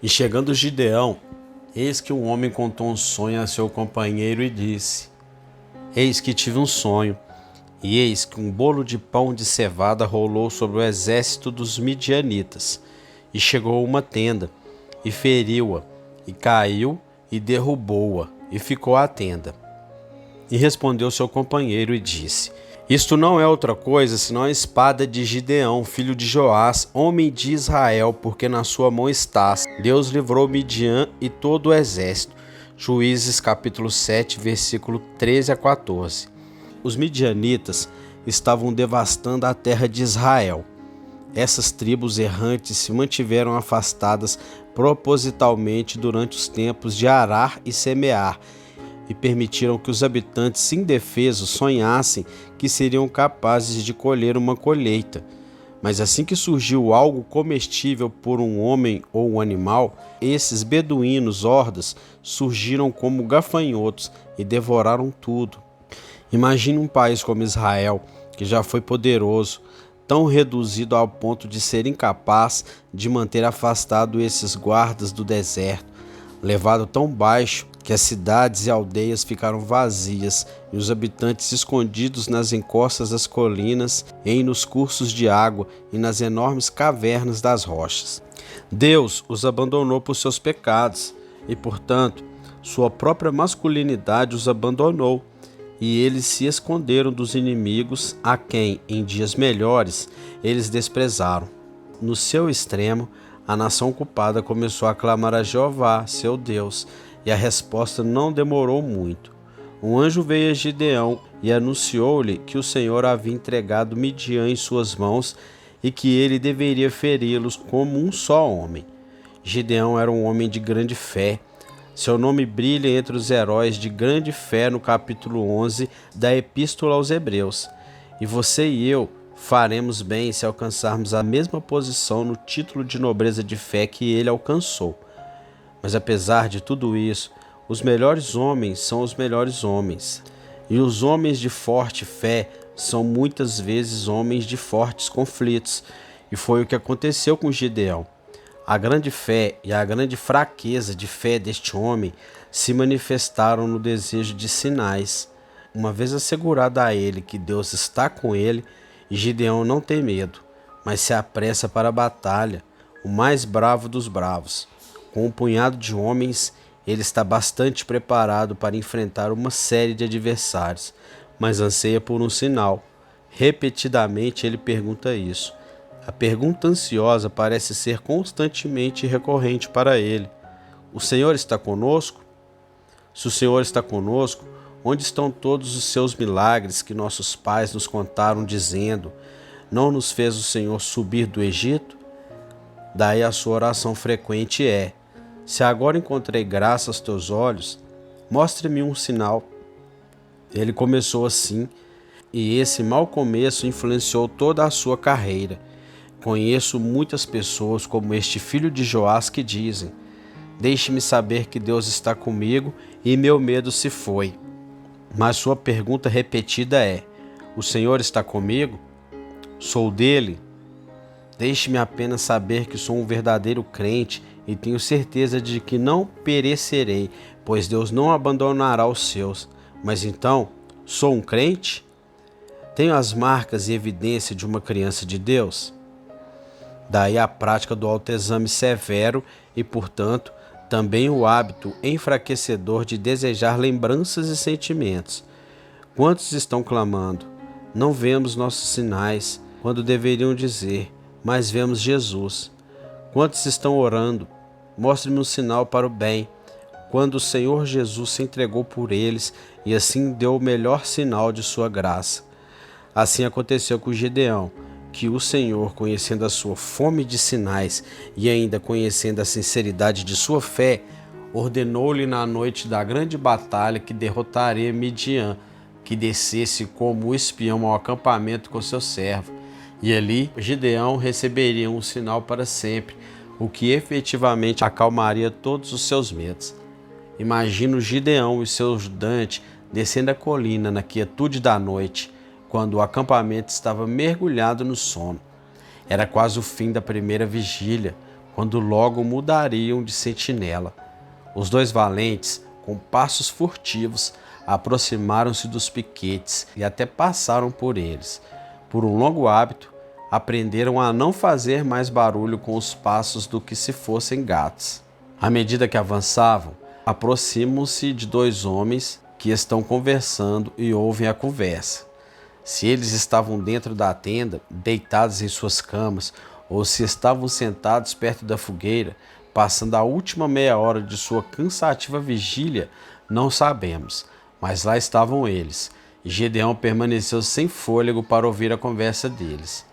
E chegando Gideão, eis que um homem contou um sonho a seu companheiro e disse: Eis que tive um sonho, e eis que um bolo de pão de cevada rolou sobre o exército dos midianitas, e chegou a uma tenda, e feriu-a, e caiu, e derrubou-a, e ficou a tenda. E respondeu seu companheiro e disse: Isto não é outra coisa senão a espada de Gideão, filho de Joás, homem de Israel, porque na sua mão estás. Deus livrou Midian e todo o exército. Juízes capítulo 7, versículo 13 a 14. Os midianitas estavam devastando a terra de Israel. Essas tribos errantes se mantiveram afastadas propositalmente durante os tempos de arar e semear, e permitiram que os habitantes indefesos sonhassem que seriam capazes de colher uma colheita. Mas assim que surgiu algo comestível por um homem ou um animal, esses beduínos hordas surgiram como gafanhotos e devoraram tudo. Imagine um país como Israel, que já foi poderoso, tão reduzido ao ponto de ser incapaz de manter afastado esses guardas do deserto, levado tão baixo que as cidades e aldeias ficaram vazias e os habitantes escondidos nas encostas das colinas, nos cursos de água e nas enormes cavernas das rochas. Deus os abandonou por seus pecados e, portanto, sua própria masculinidade os abandonou, e eles se esconderam dos inimigos a quem, em dias melhores, eles desprezaram. No seu extremo, a nação culpada começou a clamar a Jeová, seu Deus, e a resposta não demorou muito. Um anjo veio a Gideão e anunciou-lhe que o Senhor havia entregado Midian em suas mãos e que ele deveria feri-los como um só homem. Gideão era um homem de grande fé. Seu nome brilha entre os heróis de grande fé no capítulo 11 da Epístola aos Hebreus. E você e eu faremos bem se alcançarmos a mesma posição no título de nobreza de fé que ele alcançou. Mas apesar de tudo isso, os melhores homens são os melhores homens. E os homens de forte fé são muitas vezes homens de fortes conflitos. E foi o que aconteceu com Gideão. A grande fé e a grande fraqueza de fé deste homem se manifestaram no desejo de sinais. Uma vez assegurado a ele que Deus está com ele, Gideão não tem medo, mas se apressa para a batalha, o mais bravo dos bravos. Com um punhado de homens, ele está bastante preparado para enfrentar uma série de adversários, mas anseia por um sinal. Repetidamente ele pergunta isso. A pergunta ansiosa parece ser constantemente recorrente para ele. O Senhor está conosco? Se o Senhor está conosco, onde estão todos os seus milagres que nossos pais nos contaram dizendo: Não nos fez o Senhor subir do Egito? Daí a sua oração frequente é: Se agora encontrei graça aos teus olhos, mostre-me um sinal. Ele começou assim, e esse mau começo influenciou toda a sua carreira. Conheço muitas pessoas como este filho de Joás que dizem: Deixe-me saber que Deus está comigo e meu medo se foi. Mas sua pergunta repetida é: O Senhor está comigo? Sou dele? Deixe-me apenas saber que sou um verdadeiro crente e tenho certeza de que não perecerei, pois Deus não abandonará os seus. Mas então, sou um crente? Tenho as marcas e evidência de uma criança de Deus? Daí a prática do autoexame severo e, portanto, também o hábito enfraquecedor de desejar lembranças e sentimentos. Quantos estão clamando: Não vemos nossos sinais, quando deveriam dizer: Mas vemos Jesus. Quantos estão orando: Mostre-me um sinal para o bem, quando o Senhor Jesus se entregou por eles e assim deu o melhor sinal de sua graça. Assim aconteceu com Gideão, que o Senhor, conhecendo a sua fome de sinais e ainda conhecendo a sinceridade de sua fé, ordenou-lhe na noite da grande batalha que derrotaria Midian, que descesse como espião ao acampamento com seu servo. E ali Gideão receberia um sinal para sempre, o que efetivamente acalmaria todos os seus medos. Imagina o Gideão e seu ajudante descendo a colina na quietude da noite, quando o acampamento estava mergulhado no sono. Era quase o fim da primeira vigília. quando logo mudariam de sentinela. Os dois valentes, com passos furtivos, aproximaram-se dos piquetes e até passaram por eles. Por um longo hábito, aprenderam a não fazer mais barulho com os passos do que se fossem gatos. À medida que avançavam, aproximam-se de dois homens que estão conversando e ouvem a conversa. Se eles estavam dentro da tenda, deitados em suas camas, ou se estavam sentados perto da fogueira, passando a última meia hora de sua cansativa vigília, não sabemos, mas lá estavam eles, e Gedeão permaneceu sem fôlego para ouvir a conversa deles.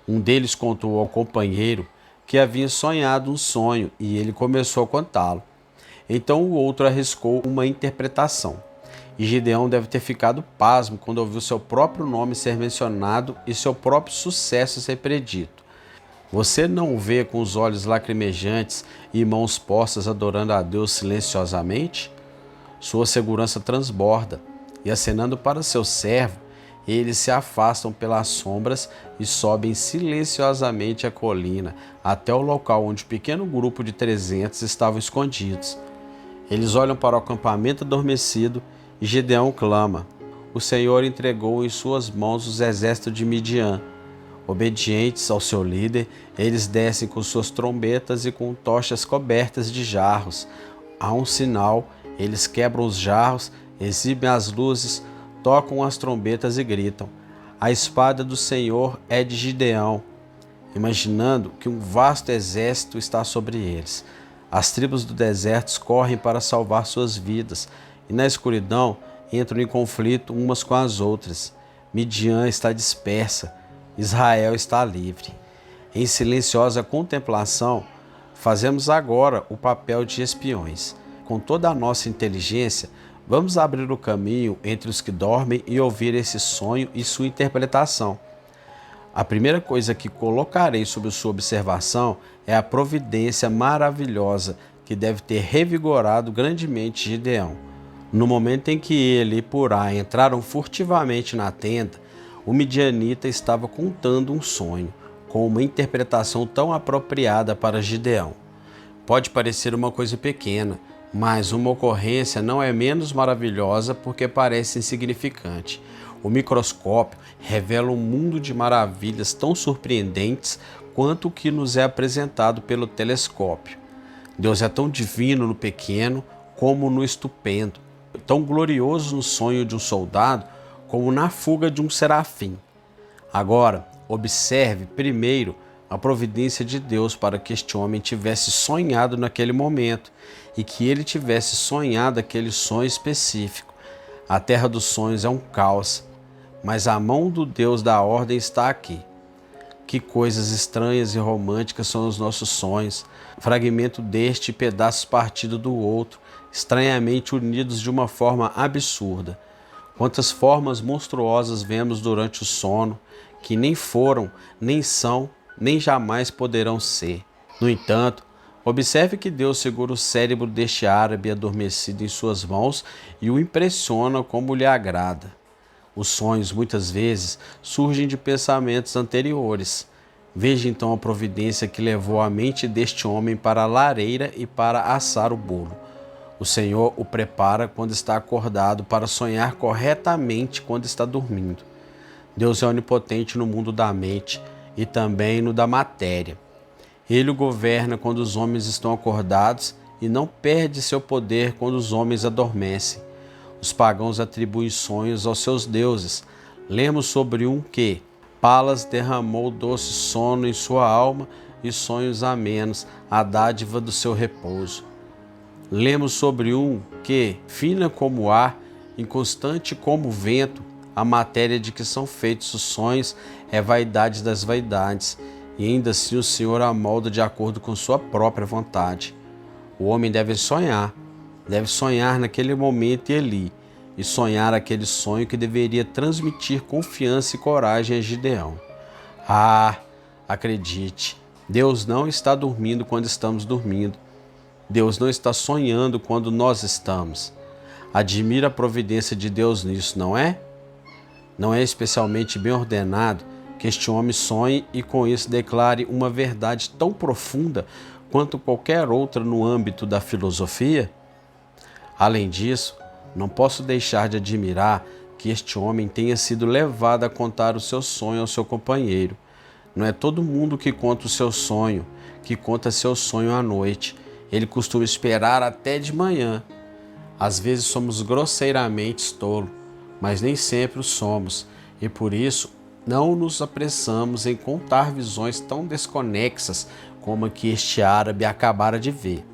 Um deles contou ao companheiro que havia sonhado um sonho e ele começou a contá-lo. Então o outro arriscou uma interpretação. E Gedeão deve ter ficado pasmo quando ouviu seu próprio nome ser mencionado e seu próprio sucesso ser predito. Você não o vê com os olhos lacrimejantes e mãos postas adorando a Deus silenciosamente? Sua segurança transborda, e acenando para seu servo, eles se afastam pelas sombras e sobem silenciosamente a colina até o local onde um pequeno grupo de 300 estavam escondidos. Eles olham para o acampamento adormecido e Gedeão clama: o Senhor entregou em suas mãos os exércitos de Midian. Obedientes ao seu líder, eles descem com suas trombetas e com tochas cobertas de jarros. Há um sinal, eles quebram os jarros, exibem as luzes, tocam as trombetas e gritam: a espada do Senhor é de Gideão, imaginando que um vasto exército está sobre eles. As tribos do deserto correm para salvar suas vidas, e na escuridão entram em conflito umas com as outras. Midian está dispersa, Israel está livre. Em silenciosa contemplação, fazemos agora o papel de espiões. Com toda a nossa inteligência, vamos abrir o caminho entre os que dormem e ouvir esse sonho e sua interpretação. A primeira coisa que colocarei sob sua observação é a providência maravilhosa que deve ter revigorado grandemente Gideão. No momento em que ele e Purá entraram furtivamente na tenda, o midianita estava contando um sonho, com uma interpretação tão apropriada para Gideão. Pode parecer uma coisa pequena, mas uma ocorrência não é menos maravilhosa porque parece insignificante. O microscópio revela um mundo de maravilhas tão surpreendentes quanto o que nos é apresentado pelo telescópio. Deus é tão divino no pequeno como no estupendo, tão glorioso no sonho de um soldado como na fuga de um serafim. Agora, observe primeiro a providência de Deus para que este homem tivesse sonhado naquele momento e que ele tivesse sonhado aquele sonho específico. A terra dos sonhos é um caos, mas a mão do Deus da ordem está aqui. Que coisas estranhas e românticas são os nossos sonhos, fragmento deste e pedaços partidos do outro, estranhamente unidos de uma forma absurda. Quantas formas monstruosas vemos durante o sono, que nem foram, nem são, nem jamais poderão ser. No entanto, observe que Deus segura o cérebro deste árabe adormecido em suas mãos e o impressiona como lhe agrada. Os sonhos, muitas vezes, surgem de pensamentos anteriores. Veja então a providência que levou a mente deste homem para a lareira e para assar o bolo. O Senhor o prepara quando está acordado para sonhar corretamente quando está dormindo. Deus é onipotente no mundo da mente e também no da matéria. Ele o governa quando os homens estão acordados e não perde seu poder quando os homens adormecem. Os pagãos atribuem sonhos aos seus deuses. Lemos sobre um que Palas derramou doce sono em sua alma e sonhos amenos, a dádiva do seu repouso. Lemos sobre um que, fina como o ar, inconstante como o vento, a matéria de que são feitos os sonhos é vaidade das vaidades, e ainda assim o Senhor a molda de acordo com sua própria vontade. O homem deve sonhar naquele momento e ali, e sonhar aquele sonho que deveria transmitir confiança e coragem a Gideão. Acredite, Deus não está dormindo quando estamos dormindo. Deus não está sonhando quando nós estamos. Admira a providência de Deus nisso, não é? Não é especialmente bem ordenado que este homem sonhe e com isso declare uma verdade tão profunda quanto qualquer outra no âmbito da filosofia? Além disso, não posso deixar de admirar que este homem tenha sido levado a contar o seu sonho ao seu companheiro. Não é todo mundo que conta o seu sonho, que conta seu sonho à noite. Ele costuma esperar até de manhã. Às vezes somos grosseiramente tolos, mas nem sempre o somos, e por isso não nos apressamos em contar visões tão desconexas como a que este árabe acabara de ver.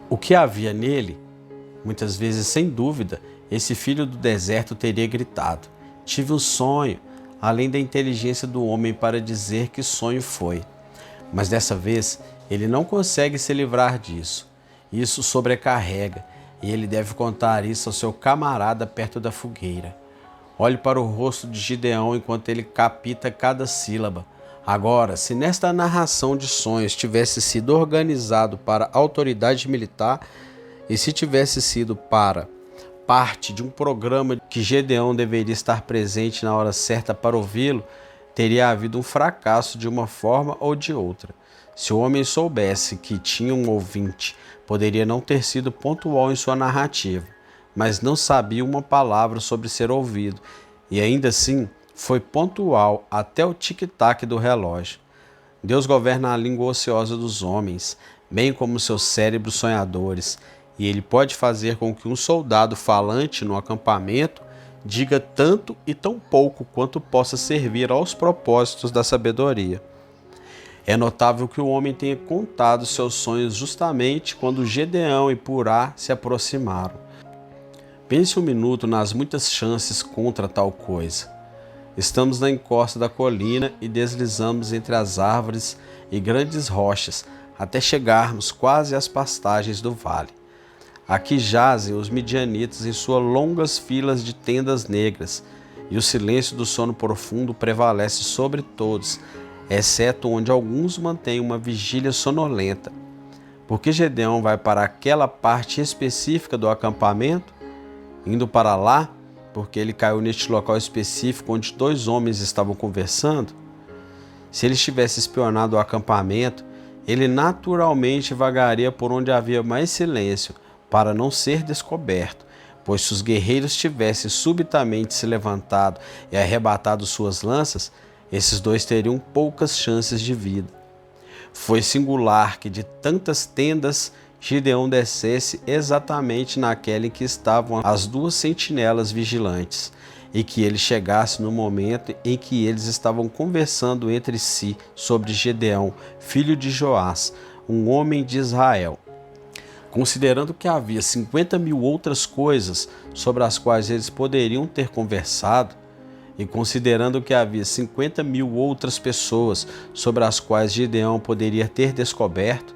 O que havia nele? Muitas vezes, sem dúvida, esse filho do deserto teria gritado: tive um sonho, além da inteligência do homem para dizer que sonho foi. Mas dessa vez, ele não consegue se livrar disso. Isso sobrecarrega, e ele deve contar isso ao seu camarada perto da fogueira. Olhe para o rosto de Gideão enquanto ele capta cada sílaba. Agora, se nesta narração de sonhos tivesse sido organizado para autoridade militar, e se tivesse sido para parte de um programa que Gideão deveria estar presente na hora certa para ouvi-lo, teria havido um fracasso de uma forma ou de outra. Se o homem soubesse que tinha um ouvinte, poderia não ter sido pontual em sua narrativa, mas não sabia uma palavra sobre ser ouvido, e ainda assim foi pontual até o tic-tac do relógio. Deus governa a língua ociosa dos homens, bem como seus cérebros sonhadores, e ele pode fazer com que um soldado falante no acampamento diga tanto e tão pouco quanto possa servir aos propósitos da sabedoria. É notável que o homem tenha contado seus sonhos justamente quando Gedeão e Purá se aproximaram. Pense um minuto nas muitas chances contra tal coisa. Estamos na encosta da colina e deslizamos entre as árvores e grandes rochas até chegarmos quase às pastagens do vale. Aqui jazem os midianitas em suas longas filas de tendas negras, e o silêncio do sono profundo prevalece sobre todos, exceto onde alguns mantêm uma vigília sonolenta. Por que Gedeão vai para aquela parte específica do acampamento? Indo para lá, porque ele caiu neste local específico onde dois homens estavam conversando? Se ele tivesse espionado o acampamento, ele naturalmente vagaria por onde havia mais silêncio, para não ser descoberto, pois se os guerreiros tivessem subitamente se levantado e arrebatado suas lanças, esses dois teriam poucas chances de vida. Foi singular que de tantas tendas Gideão descesse exatamente naquela em que estavam as duas sentinelas vigilantes, e que ele chegasse no momento em que eles estavam conversando entre si sobre Gedeão, filho de Joás, um homem de Israel. Considerando que havia 50.000 outras coisas sobre as quais eles poderiam ter conversado, e considerando que havia 50.000 outras pessoas sobre as quais Gideão poderia ter descoberto,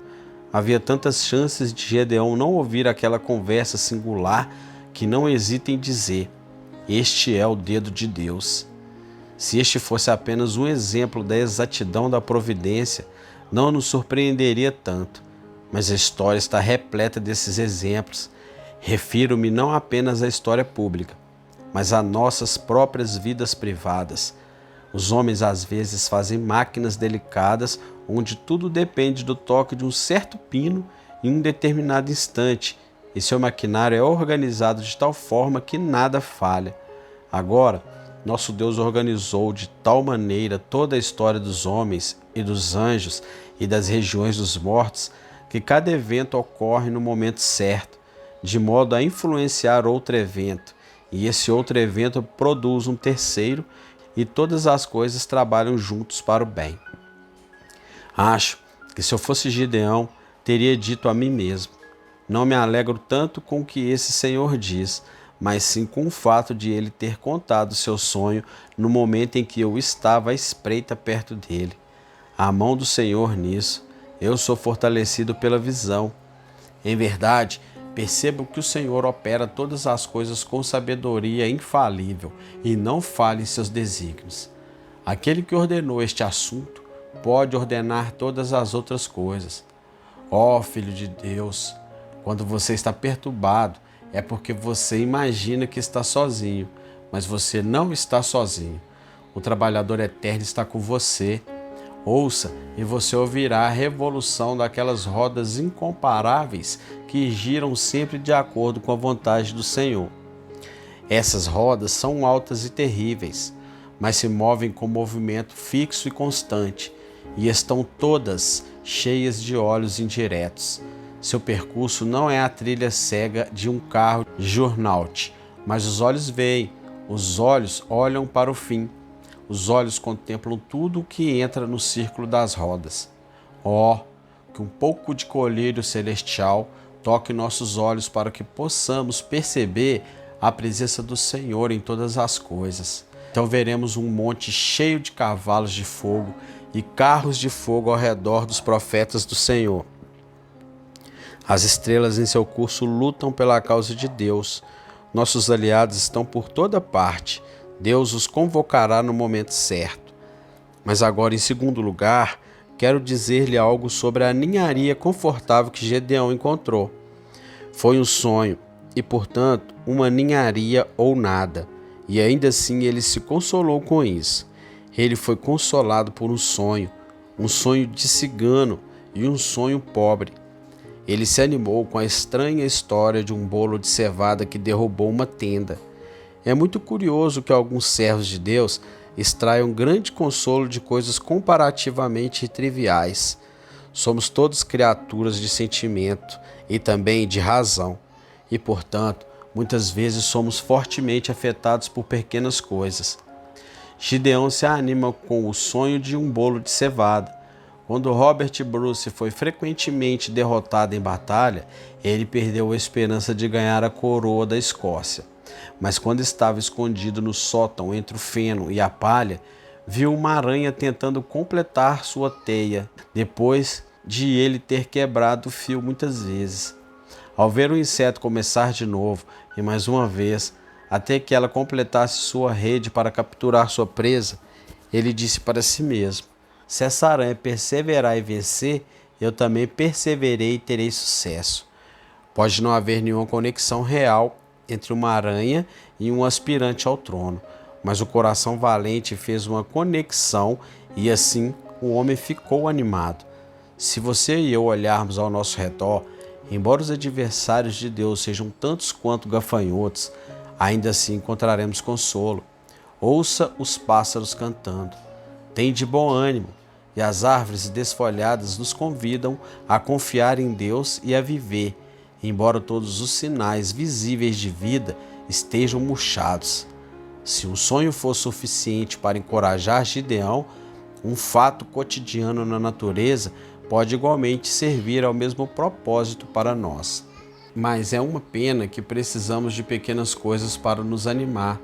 havia tantas chances de Gideão não ouvir aquela conversa singular que não hesita em dizer: este é o dedo de Deus. Se este fosse apenas um exemplo da exatidão da providência, não nos surpreenderia tanto. Mas a história está repleta desses exemplos. Refiro-me não apenas à história pública, mas a nossas próprias vidas privadas. Os homens às vezes fazem máquinas delicadas onde tudo depende do toque de um certo pino em um determinado instante, e seu maquinário é organizado de tal forma que nada falha. Agora, nosso Deus organizou de tal maneira toda a história dos homens e dos anjos e das regiões dos mortos, que cada evento ocorre no momento certo, de modo a influenciar outro evento, e esse outro evento produz um terceiro, e todas as coisas trabalham juntos para o bem. Acho que se eu fosse Gideão, teria dito a mim mesmo: não me alegro tanto com o que esse Senhor diz, mas sim com o fato de ele ter contado seu sonho no momento em que eu estava à espreita perto dele. A mão do Senhor nisso. Eu sou fortalecido pela visão. Em verdade, percebo que o Senhor opera todas as coisas com sabedoria infalível e não falha em seus desígnios. Aquele que ordenou este assunto pode ordenar todas as outras coisas. Ó Filho de Deus, quando você está perturbado, é porque você imagina que está sozinho, mas você não está sozinho. O trabalhador eterno está com você. Ouça e você ouvirá a revolução daquelas rodas incomparáveis que giram sempre de acordo com a vontade do Senhor. Essas rodas são altas e terríveis, mas se movem com movimento fixo e constante, e estão todas cheias de olhos indiretos. Seu percurso não é a trilha cega de um carro de jornalte, mas os olhos veem, os olhos olham para o fim. Os olhos contemplam tudo o que entra no círculo das rodas. Oh, que um pouco de colírio celestial toque nossos olhos para que possamos perceber a presença do Senhor em todas as coisas. Então veremos um monte cheio de cavalos de fogo e carros de fogo ao redor dos profetas do Senhor. As estrelas em seu curso lutam pela causa de Deus. Nossos aliados estão por toda parte. Deus os convocará no momento certo. Mas agora, em segundo lugar, quero dizer-lhe algo sobre a ninharia confortável que Gedeão encontrou. Foi um sonho e, portanto, uma ninharia ou nada. E ainda assim ele se consolou com isso. Ele foi consolado por um sonho de cigano e um sonho pobre. Ele se animou com a estranha história de um bolo de cevada que derrubou uma tenda. É muito curioso que alguns servos de Deus extraiam grande consolo de coisas comparativamente triviais. Somos todos criaturas de sentimento e também de razão, e, portanto, muitas vezes somos fortemente afetados por pequenas coisas. Gideão se anima com o sonho de um bolo de cevada. Quando Robert Bruce foi frequentemente derrotado em batalha, ele perdeu a esperança de ganhar a coroa da Escócia. Mas quando estava escondido no sótão entre o feno e a palha, viu uma aranha tentando completar sua teia, depois de ele ter quebrado o fio muitas vezes. Ao ver o inseto começar de novo, e mais uma vez, até que ela completasse sua rede para capturar sua presa, ele disse para si mesmo: se essa aranha perseverar e vencer, eu também perseverei e terei sucesso. Pode não haver nenhuma conexão real entre uma aranha e um aspirante ao trono, mas o coração valente fez uma conexão e assim o homem ficou animado. Se você e eu olharmos ao nosso redor, embora os adversários de Deus sejam tantos quanto gafanhotos, ainda assim encontraremos consolo. Ouça os pássaros cantando. Tem de bom ânimo, e as árvores desfolhadas nos convidam a confiar em Deus e a viver, embora todos os sinais visíveis de vida estejam murchados. Se um sonho for suficiente para encorajar Gideão, um fato cotidiano na natureza pode igualmente servir ao mesmo propósito para nós. Mas é uma pena que precisamos de pequenas coisas para nos animar,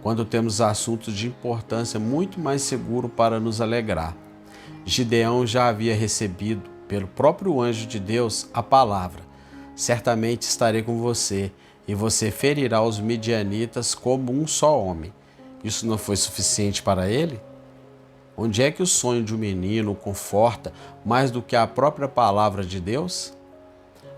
quando temos assuntos de importância muito mais seguro para nos alegrar. Gideão já havia recebido, pelo próprio anjo de Deus, a palavra: certamente estarei com você, e você ferirá os midianitas como um só homem. Isso não foi suficiente para ele? Onde é que o sonho de um menino o conforta mais do que a própria palavra de Deus?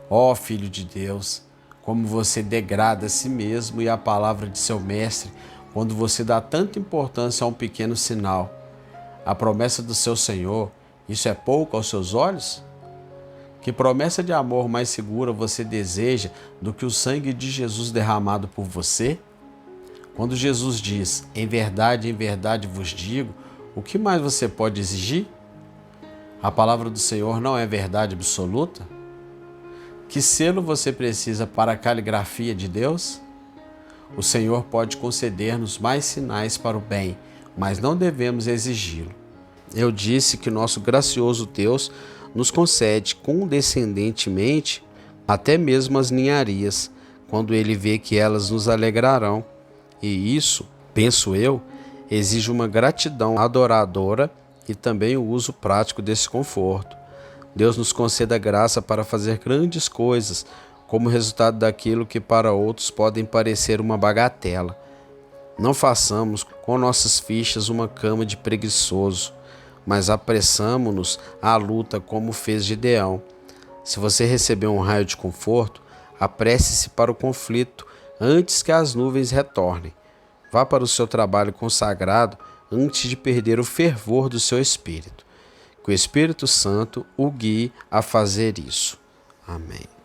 Ó Filho de Deus, como você degrada a si mesmo e a palavra de seu mestre quando você dá tanta importância a um pequeno sinal. A promessa do seu Senhor, isso é pouco aos seus olhos? Que promessa de amor mais segura você deseja do que o sangue de Jesus derramado por você? Quando Jesus diz, em verdade vos digo, o que mais você pode exigir? A palavra do Senhor não é verdade absoluta? Que selo você precisa para a caligrafia de Deus? O Senhor pode conceder-nos mais sinais para o bem, mas não devemos exigi-lo. Eu disse que nosso gracioso Deus nos concede condescendentemente até mesmo as ninharias, quando Ele vê que elas nos alegrarão. E isso, penso eu, exige uma gratidão adoradora e também o uso prático desse conforto. Deus nos conceda graça para fazer grandes coisas, como resultado daquilo que para outros podem parecer uma bagatela. Não façamos com nossas fichas uma cama de preguiçoso, mas apressamo-nos à luta como fez Gideão. Se você receber um raio de conforto, apresse-se para o conflito antes que as nuvens retornem. Vá para o seu trabalho consagrado antes de perder o fervor do seu espírito. Que o Espírito Santo o guie a fazer isso. Amém.